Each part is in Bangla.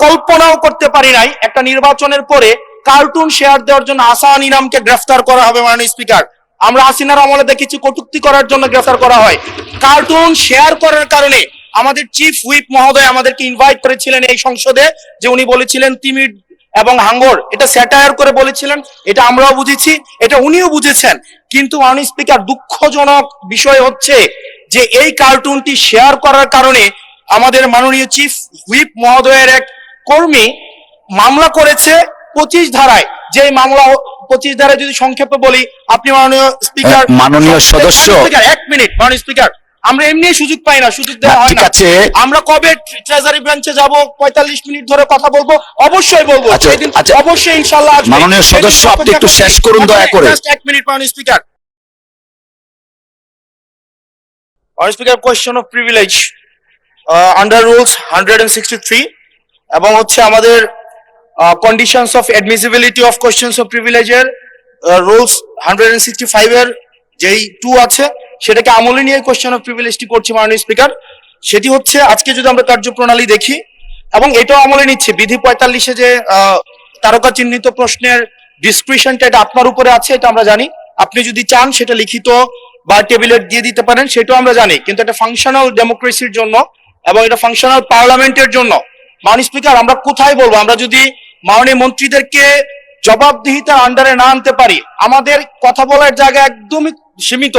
কল্পনাও করতে পারি নাই একটা নির্বাচনের পরে কার্টুন শেয়ার দেওয়ার জন্য আসান ইনামকে গ্রেফতার করা হবে মাননীয় স্পিকার। আমরা হাসিনার আমলে দেখেছি কটূক্তি করার জন্য গ্রেফতার করা হয়। কার্টুন শেয়ার করার কারণে আমাদের চিফ হুইপ মহোদয় আমাদেরকে ইনভাইট করেছিলেন এই সংসদে, যে উনি বলেছিলেন তিমির এবং হাঙ্গর, এটা স্যাটায়ার করে বলেছিলেন, এটা আমরাও বুঝেছি, এটা উনিও বুঝেছেন। কিন্তু মাননীয় স্পিকার, দুঃখজনক বিষয় হচ্ছে যে এই কার্টুনটি শেয়ার করার কারণে আমাদের মাননীয় চিফ হুইপ মহোদয়ের এক কর্মী মামলা করেছে 25 ধারায়। যে মামলা 25 ধারায় যদি সংক্ষেপে বলি, আপনি মাননীয় স্পিকার, মাননীয় সদস্য, 1 মিনিট মাননীয় স্পিকার, আমরা এমনি সুযোগ পাই না, সুযোগ দেওয়া হয় না। আমরা কবে ট্রেজারি ব্রাঞ্চে যাব, 45 মিনিট ধরে কথা বলবো, অবশ্যই বলবো, অবশ্যই ইনশাআল্লাহ। মাননীয় সদস্য, আপনি একটু শেষ করুন দয়া করে। 1 মিনিট মাননীয় স্পিকার। মাননীয় speaker, question of privilege under rules 163 এবং হচ্ছে আমাদের conditions of admissibility of questions of প্রিভিলেজের রুলস 165 এর যেই 2 আছে, সেটাকে আমলে নিয়ে কোয়েশ্চন অফ প্রিভিলেজটি করছি মাননীয় স্পিকার। সেটি হচ্ছে, আজকে যদি আমরা কার্যপ্রণালী দেখি, এবং এটাও আমলে নিচ্ছে বিধি 45-এ যে তারকা চিহ্নিত প্রশ্নের ডিসক্রিপশনটা, এটা আপনার উপরে আছে, এটা আমরা জানি। আপনি যদি চান সেটা লিখিত বা টেবিলে দিয়ে দিতে পারেন, সেটাও আমরা জানি। কিন্তু এটা ফাংশনাল ডেমোক্রেসির জন্য এবং এটা ফাংশনাল পার্লামেন্টের জন্য মাননীয় স্পিকার, আমরা কোথায় বলবো? আমরা যদি মাননীয় মন্ত্রীদেরকে জবাবদিহিতার আন্ডারে না আনতে পারি, আমাদের কথা বলার জায়গা একদমই সীমিত,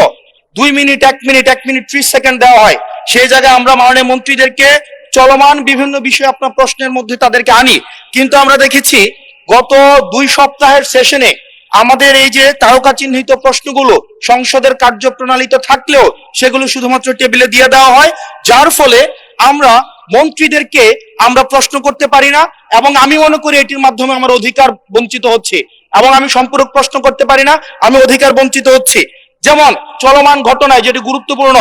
2 মিনিট 1 মিনিট 1 মিনিট 30 সেকেন্ড দেওয়া হয়। সেই জায়গায় আমরা মাননীয় মন্ত্রীদেরকে চলমান বিভিন্ন বিষয়ে আপনার প্রশ্নের মধ্যে তাদেরকে আনি। কিন্তু আমরা দেখেছি গত 2 সপ্তাহের সেশনে আমাদের এই যে তারকা চিহ্নিত প্রশ্নগুলো সংসদের কার্যপ্রণালীতে থাকলেও সেগুলো শুধুমাত্র টেবিলে দিয়ে দেওয়া হয়, যার ফলে আমরা মন্ত্রীদেরকে আমরা প্রশ্ন করতে পারি না। এবং আমি মনে করি এটির মাধ্যমে আমার অধিকার বঞ্চিত হচ্ছে, এবং আমি সম্পূরক প্রশ্ন করতে পারি না, আমি অধিকার বঞ্চিত হচ্ছি। যেমন চলমান ঘটনায় যেটি গুরুত্বপূর্ণ,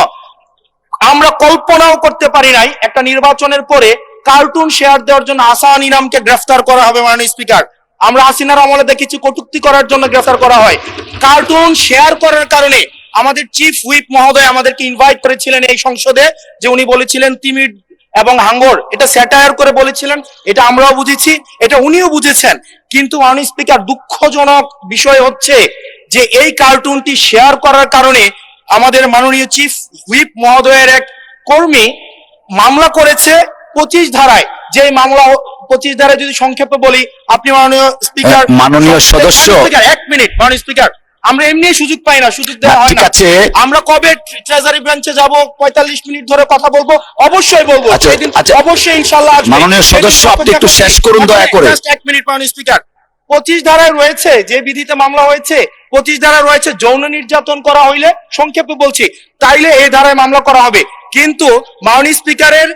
আমরা কল্পনাও করতে পারি নাই একটা নির্বাচনের পরে কার্টুন শেয়ার দেওয়ার জন্য আসান ইনামকে গ্রেফতার করা হবে মাননীয় স্পিকার। আমরা হাসিনার আমলে দেখেছি কটূক্তি করার জন্য গ্রেফতার করা হয়। কার্টুন শেয়ার করার কারণে আমাদের চিফ হুইপ মহোদয় আমাদেরকে ইনভাইট করেছিলেন এই সংসদে, যে উনি বলেছিলেন তিমির এবং হাঙ্গর, এটা স্যাটায়ার করে বলেছিলেন, এটা আমরাও বুঝেছি, এটা উনিও বুঝেছেন। কিন্তু মাননীয় স্পিকার, দুঃখজনক বিষয় হচ্ছে যে এই কার্টুনটি শেয়ার করার কারণে আমাদের মাননীয় চিফ হুইপ মহোদয়ের এক কর্মী মামলা করেছে 25 ধারায়। যে মামলা 25 ধারায় যদি সংক্ষেপে বলি, আপনি মাননীয় স্পিকার, মাননীয় সদস্য, 1 মিনিট মাননীয় স্পিকার, আমরা এমনি সুযোগ পাই না, সুযোগ দেওয়া হয় না। আমরা কবে ট্রেজারি ব্রাঞ্চে যাব, 45 মিনিট ধরে কথা বলবো, অবশ্যই বলবো, অবশ্যই ইনশাআল্লাহ। মাননীয় সদস্য, আপনি একটু শেষ করুন দয়া করে। 1 মিনিট মাননীয় স্পিকার। 25 ধারায় রয়েছে, যে বিধিতে মামলা হয়েছে 25 ধারায় রয়েছে, যৌন নির্যাতন করা হইলে, সংক্ষেপে বলছি, তাইলে এই ধারায় মামলা করা হবে। কিন্তু মাননীয় স্পিকারের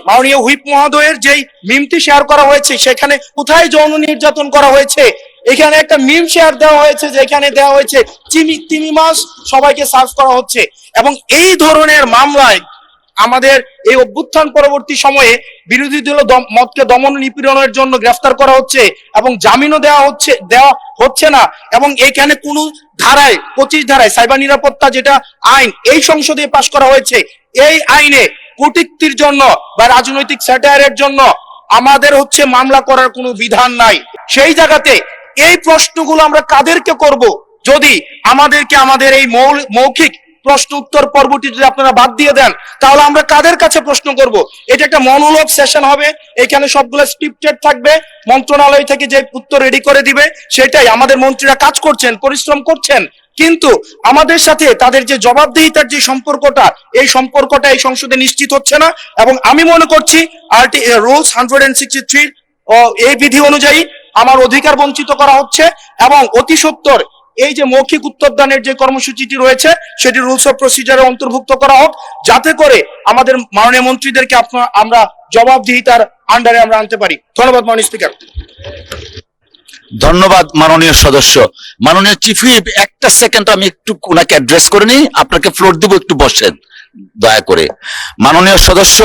মাননীয় হুইপ মহোদয়ের যেই মিমটি শেয়ার করা হয়েছে, সেখানে কোথায় যৌন নির্যাতন করা হয়েছে? এখানে একটা মিম শেয়ার দেওয়া হয়েছে, যেখানে দেওয়া হয়েছে তিমি মাস সবাইকে সার্ভ করা হচ্ছে। এবং এই ধরনের মামলায় আমাদের এই অভ্যুত্থান পরবর্তী সময়ে বিরোধী দল মতকে দমন নিপীড়নের জন্য গ্রেফতার করা হচ্ছে এবং জামিনও দেওয়া হচ্ছে না। এবং এখানে কোন ধারায় 25 ধারায় সাইবার নিরাপত্তা যেটা আইন এই সংসদে পাশ করা হয়েছে, এই আইনে কটূক্তির জন্য বা রাজনৈতিক স্যাটায়ারের জন্য আমাদের হচ্ছে মামলা করার কোনো বিধান নাই। সেই জায়গাতে এই প্রশ্নগুলো আমরা কাদেরকে করব? যদি আমাদেরকে আমাদের এই মৌখিক প্রশ্ন উত্তর পর্বটি যদি আপনারা বাদ দিয়ে দেন, তাহলে আমরা কাদের কাছে প্রশ্ন করব? এটা একটা মনোলগ সেশন হবে, এখানে সবগুলো স্ক্রিপ্টেড থাকবে, মন্ত্রণালয় থেকে যে উত্তর রেডি করে দিবে সেটাই। আমাদের মন্ত্রীরা কাজ করছেন, পরিশ্রম করছেন, কিন্তু আমাদের সাথে তাদের যে জবাবদিহিতার যে সম্পর্কটা, এই সম্পর্কটা এই সংসদে নিশ্চিত হচ্ছে না। এবং আমি মনে করছি রুলস 163 এই বিধি অনুযায়ী আমার অধিকার বঞ্চিত করা হচ্ছে, এবং অতি সত্বর এই যে মৌখিক উত্তরদানের যে কর্মসূচিটি রয়েছে সেটি রুলস অফ প্রসিজারে অন্তর্ভুক্ত করা হোক, যাতে করে আমাদের মাননীয় মন্ত্রীদেরকে আমরা জবাবদিহিতার আন্ডারে আমরা আনতে পারি। ধন্যবাদ মাননীয় স্পিকার। ধন্যবাদ মাননীয় সদস্য। মাননীয় চিফ হুইপ, একটা সেকেন্ড আমি একটু ওনাকে অ্যাড্রেস করে নিই, আপনাকে ফ্লোর দিব, একটু বসেন দয়া করে। মাননীয় সদস্য,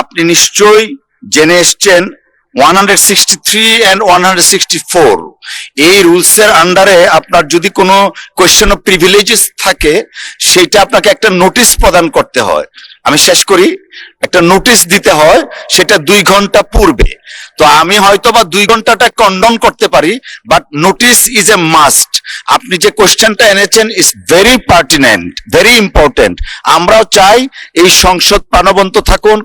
আপনি নিশ্চয়ই জেনে এসছেন 163 and 164 এই রুলস এর আন্ডারে আপনার যদি কোনো কোয়েশ্চেন অফ প্রিভিলেজেস থাকে, সেটা আপনাকে একটা নোটিশ প্রদান করতে হয়। আমি শেষ করি, একটা নোটিশ দিতে হয়, সেটা 2 ঘন্টা পূর্বে। তো আমি হয়তো বা 2 ঘন্টাটা কন্ডম করতে পারি, but notice is a must. আপনি যে কোশ্চেনটা এনেছেন is very pertinent, very important. আমরাও চাই এই সংসদ প্রাণবন্ত থাকুন,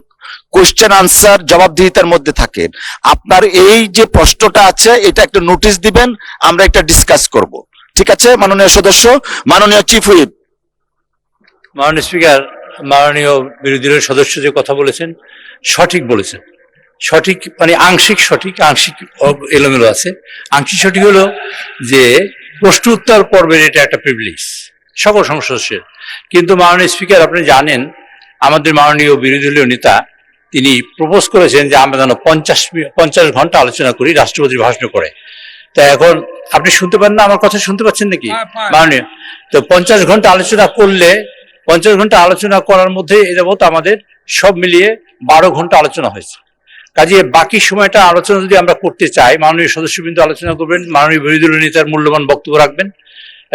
কোশ্চেন আনসার জবাবদিহিতার মধ্যে থাকেন। আপনার এই যে প্রশ্নটা আছে, এটা একটা নোটিশ দিবেন, আমরা একটা ডিসকাস করব। ঠিক আছে মাননীয় সদস্য। মাননীয় চিফ হুইপ। মাননীয় স্পিকার, মাননীয় বিরোধী দলের সদস্য যে কথা বলেছেন সঠিক বলেছেন। সঠিক মানে আংশিক সঠিক, আংশিক এলোমেলো আছে। আংশিক সঠিক হলো যে প্রশ্ন উত্তর পর্বের এটা একটা প্রিভিলেজ সকল সংসদের। কিন্তু মাননীয় স্পিকার, আপনি জানেন আমাদের মাননীয় বিরোধী দলীয় নেতা তিনি প্রপোজ করেছেন যে আমরা যেন 50 ঘন্টা আলোচনা করি রাষ্ট্রপতির ভাষণ করে। তা এখন আপনি শুনতে পান না? আমার কথা শুনতে পাচ্ছেন নাকি মাননীয়? তো 50 ঘন্টা আলোচনা করলে 50 ঘন্টা আলোচনা করার মধ্যে এ যাবত আমাদের সব মিলিয়ে 12 ঘন্টা আলোচনা হয়েছে। কাজে বাকি সময়টা আলোচনা যদি আমরা করতে চাই, মাননীয় সদস্যবৃন্দ আলোচনা করবেন, মাননীয় বিরোধী দলীয় নেতার মূল্যবান বক্তব্য রাখবেন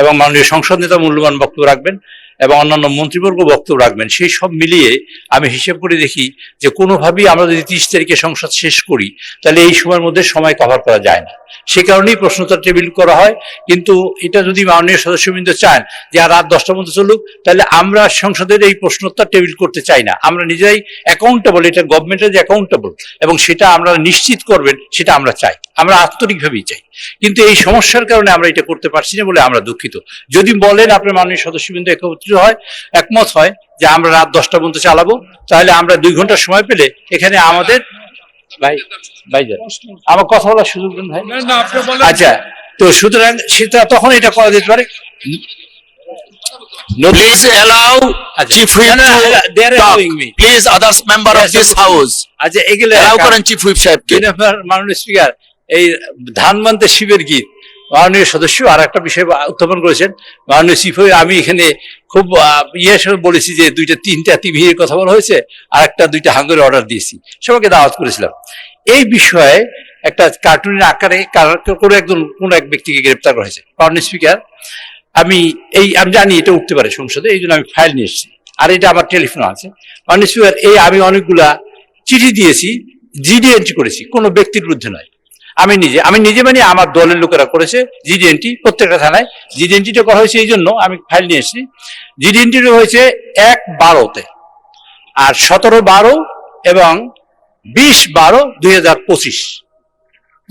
এবং মাননীয় সংসদ নেতা মূল্যবান বক্তব্য রাখবেন এবং অন্যান্য মন্ত্রীবর্গ বক্তব্য রাখবেন। সেই সব মিলিয়ে আমি হিসেব করে দেখি যে কোনোভাবেই আমরা যদি 30 তারিখে সংসদ শেষ করি তাহলে এই সময়ের মধ্যে সময় কভার করা যায় না। সে কারণেই প্রশ্নটা টেবিল করা হয়। কিন্তু এটা যদি মাননীয় সদস্যবৃন্দ চান যে আর রাত 10টা পর্যন্ত চলুক, তাহলে আমরা সংসদের এই প্রশ্নটা টেবিল করতে চাই না। আমরা নিজেরাই অ্যাকাউন্টেবল, এটা গভর্নমেন্টের যে অ্যাকাউন্টেবল এবং সেটা আমরা নিশ্চিত করবেন সেটা আমরা চাই, আমরা আন্তরিকভাবেই চাই। কিন্তু এই সমস্যার কারণে আমরা এটা করতে পারছি না বলে আমরা দুঃখিত। যদি বলেন আপনার মাননীয় সদস্যবৃন্দ একমত হয় যে আমরা রাত 10টা পর্যন্ত চালাবো, তাহলে আমরা 2 ঘন্টা সময় পেলে এখানে আমাদের আমার কথা বলার সুযোগ দেন ভাই। আচ্ছা, তো সুতরাং সেটা তখন এটা করা যেতে পারে। Please allow Chief Whip to talk. Please, others member of this house. আচ্ছা, এগুলো allow করেন Chief Whip সাহেবকে। মাননীয় স্পিকার, এই ধান মানতে শিবের গীত মাননীয় সদস্য আর একটা বিষয় উত্থাপন করেছেন। মাননীয় চিফ হুইপ, আমি এখানে খুব বলেছি যে 2-3টা টিভির কথা বলা হয়েছে, আর 2টা হাঙ্গরের অর্ডার দিয়েছি, সবাইকে দাওয়াত করেছিলাম। এই বিষয়ে একটা কার্টুনের আকারে করে কোন এক ব্যক্তিকে গ্রেপ্তার করা হয়েছে। মাননীয় স্পিকার, আমি জানি এটা উঠতে পারে সংসদে, এই জন্য আমি ফাইল নিয়ে এসেছি, আর এটা আমার টেলিফোন আছে। মাননীয় স্পিকার, আমি অনেকগুলা চিঠি দিয়েছি, জিডি এন্ট্রি করেছি, কোনো ব্যক্তির বিরুদ্ধে নয়। আমি নিজে মানে আমার দলের লোকেরা করেছে জিডি এন্ট্রি প্রত্যেকটা থানায়। জিডি এন্ট্রিটা করা হয়েছে এই জন্য আমি ফাইল নিয়ে এসেছি। জিডি এন্ট্রিটা হয়েছে 1/12-তে, আর 17/12 এবং 20/12-2025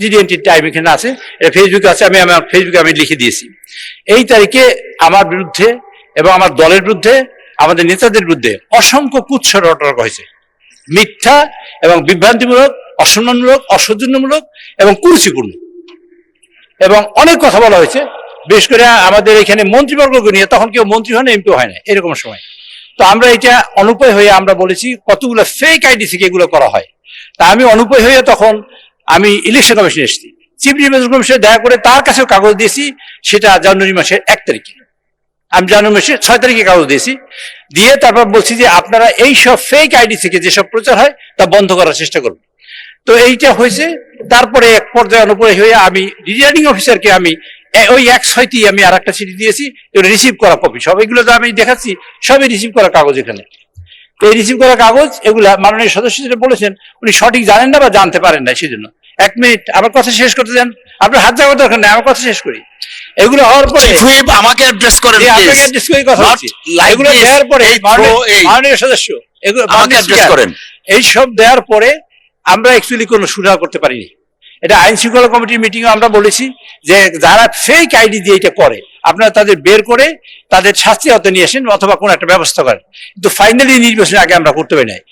জিডি এন্ট্রির টাইম এখানে আছে, এটা ফেসবুকে আছে, আমি আমার ফেসবুকে আমি লিখে দিয়েছি। এই তারিখে আমার বিরুদ্ধে এবং আমার দলের বিরুদ্ধে, আমাদের নেতাদের বিরুদ্ধে অসংখ্য কুৎসর অর্ডার হয়েছে, মিথ্যা এবং বিভ্রান্তিমূলক, অসম্মানমূলক, অসৌজন্যমূলক এবং কুরুচিপূর্ণ, এবং অনেক কথা বলা হয়েছে। বিশেষ করে আমাদের এখানে মন্ত্রীবর্গকে নিয়ে, তখন কেউ মন্ত্রী হয় না, এমপি হয় না, এরকম সময়। তো আমরা এটা অনুপায় হয়ে আমরা বলেছি কতগুলো ফেক আইডি থেকে এগুলো করা হয়। তা আমি অনুপায় হয়ে তখন আমি ইলেকশন কমিশনে এসেছি, চিফ নির্বাচন কমিশনে দেখা করে তার কাছেও কাগজ দিয়েছি। সেটা জানুয়ারি মাসের 1 তারিখে, আমি জানুয়ারি মাসের 6 তারিখে কাগজ দিয়েছি, দিয়ে তারপর বলছি যে আপনারা এই সব ফেক আইডি থেকে যেসব প্রচার হয় তা বন্ধ করার চেষ্টা করুন। তো এইটা হয়েছে। তারপরে এক পর্যায়ে অনুযায়ী হয়ে আমি রিটার্নিং অফিসারকে আমি ওই 1/6 আমি আর একটা চিঠি দিয়েছি, এগুলো রিসিভ করা কপি, সব এগুলো তো আমি দেখাচ্ছি, সবই রিসিভ করা কাগজ এখানে। এই রিসিভ করা কাগজ এগুলা মাননীয় সদস্য যেটা বলেছেন উনি সঠিক জানেন না বা জানতে পারেন না, সেজন্য। 1 মিনিট আমার কথা শেষ করতে দেন, আপনার হাত যাওয়ার দরকার নেই, আমার কথা শেষ করি। এগুলো হওয়ার পরে আমাকে অ্যাড্রেস করেন, আপনাকে অ্যাড্রেস করে কথা বলছি। এগুলো দেওয়ার পরে মাননীয় সদস্য এগুলো আমাকে অ্যাড্রেস করেন। এই সব দেওয়ার পরে আমরা অ্যাকচুয়ালি কোনো সুরাহা করতে পারিনি। এটা আইন শৃঙ্খলা কমিটির মিটিংয়ে আমরা বলেছি যে যারা ফেক আইডি দিয়ে এটা করে আপনারা তাদের বের করে তাদের শাস্তি হতে নিয়ে আসেন অথবা কোনো একটা ব্যবস্থা করেন। কিন্তু ফাইনালি নির্বাচনের আগে আমরা করতে পারি নাই।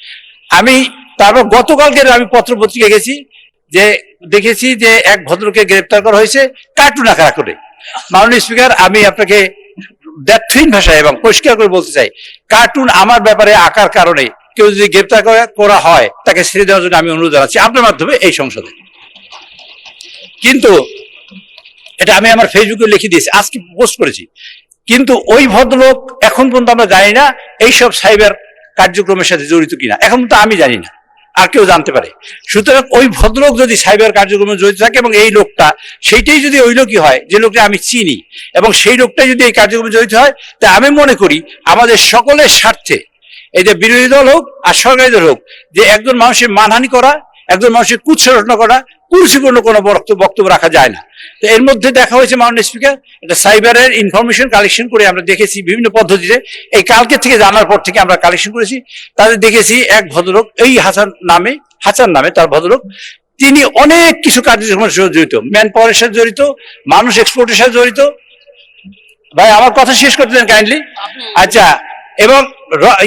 আমি তারপর গতকালকে আমি পত্র পত্রিকা গেছি, যে দেখেছি যে এক ভদ্রকে গ্রেপ্তার করা হয়েছে কার্টুন আকার করে। মাননীয় স্পিকার, আমি আপনাকে দ্যাটফিন ভাষায় এবং পরিষ্কার করে বলতে চাই, কার্টুন আমার ব্যাপারে আঁকার কারণে কেউ যদি গ্রেপ্তার করা হয় তাকে ছেড়ে দেওয়ার জন্য আমি অনুরোধ জানাচ্ছি আপনার মাধ্যমে এই সংসদে। কিন্তু এটা আমি আমার ফেসবুকে লিখে দিয়েছি, আজকে পোস্ট করেছি। কিন্তু ওই ভদ্রলোক এখন পর্যন্ত আমরা জানি না এইসব সাইবার কার্যক্রমের সাথে জড়িত কিনা, এখন তো আমি জানি না, আর কেউ জানতে পারে। সুতরাং ওই ভদ্রলোক যদি সাইবার কার্যক্রমে জড়িত থাকে এবং এই লোকটা সেইটাই যদি ওই লোকই হয় যে লোকটা আমি চিনি এবং সেই লোকটাই যদি এই কার্যক্রমে জড়িত হয়, তা আমি মনে করি আমাদের সকলের স্বার্থে এটা বিরোধী দল হোক আর সরকারি দল হোক, যে একজন মানুষের মানহানি করা, একজন মানুষের কুৎসরচনা করা, কুরুচিপূর্ণ কোনো বক্তব্য রাখা যায় না। তো এর মধ্যে দেখা হয়েছে মাননীয় স্পিকার, এটা সাইবারের ইনফরমেশন কালেকশন করে আমরা দেখেছি বিভিন্ন পদ্ধতিতে। এই কালকে থেকে জানার পর থেকে আমরা কালেকশন করেছি, তাদের দেখেছি এক ভদ্রলোক, এই হাসান নামে তার ভদ্রলোক, তিনি অনেক কিছু কার্যক্রমের সাথে জড়িত, ম্যান পাওয়ারের সাথে জড়িত, মানুষ এক্সপোর্টের সাথে জড়িত। ভাই আমার কথা শেষ করতে দেন কাইন্ডলি। আচ্ছা, এবং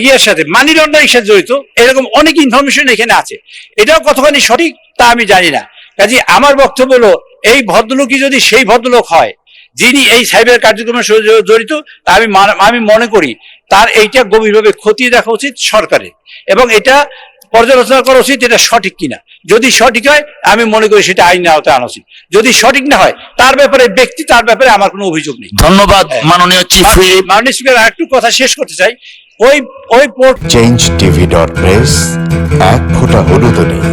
ইয়ের সাথে মানি লন্ডারিং সাথে জড়িত, এরকম অনেক ইনফরমেশন এখানে আছে। এটাও কতখানি সঠিক তা আমি জানি না। কাজে আমার বক্তব্য হলো, এই ভদ্রলোকই যদি সেই ভদ্রলোক হয় যিনি এই সাইবার কার্যক্রমের সাথে জড়িত, তা আমি মনে করি তার এইটা গভীরভাবে খতিয়ে দেখা উচিত সরকারের, এবং এটা পর্যালোচনা করা উচিত এটা সঠিক কিনা। যদি সঠিক হয় আমি মনে করি সেটা আইনের আওতায় আনা উচিত, যদি সঠিক না হয় তার ব্যাপারে আমার কোনো অভিযোগ নেই। ধন্যবাদ মাননীয় চিফ হুইপ। মাননীয় স্পিকার, আরেকটু কথা শেষ করতে চাই। ওই পোর্ট change tv.press এক ফোঁটা হলুদও নেই।